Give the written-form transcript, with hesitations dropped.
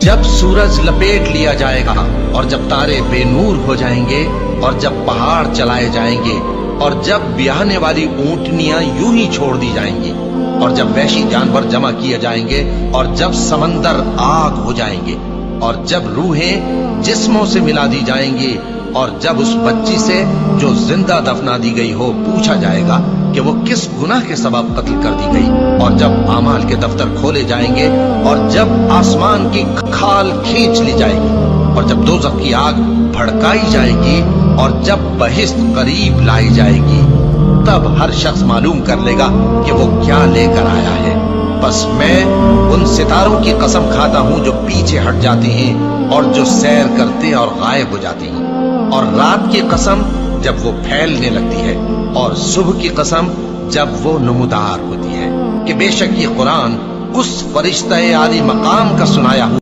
جب سورج لپیٹ لیا جائے گا اور جب تارے بے نور ہو جائیں گے اور جب پہاڑ چلائے جائیں گے اور جب بیاہنے والی اونٹنیاں یوں ہی چھوڑ دی جائیں گی اور جب وحشی جانور جمع کیے جائیں گے اور جب سمندر آگ ہو جائیں گے اور جب روحیں جسموں سے ملا دی جائیں گی اور جب اس بچی سے جو زندہ دفنا دی گئی ہو پوچھا جائے گا کہ وہ کس گناہ کے سبب قتل کر دی گئی اور جب اعمال کے دفتر کھولے جائیں گے اور جب آسمان کی کھال کھینچ لی جائے گی اور جب دوزخ کی آگ بھڑکائی جائے گی اور جب بہشت قریب لائی جائے گی تب ہر شخص معلوم کر لے گا کہ وہ کیا لے کر آیا ہے۔ بس میں ان ستاروں کی قسم کھاتا ہوں جو پیچھے ہٹ جاتے ہیں اور جو سیر کرتے اور غائب ہو جاتے ہیں، اور رات کی قسم جب وہ پھیلنے لگتی ہے اور صبح کی قسم جب وہ نمودار ہوتی ہے کہ بے شک یہ قرآن اس فرشتہ عالی مقام کا سنایا ہوا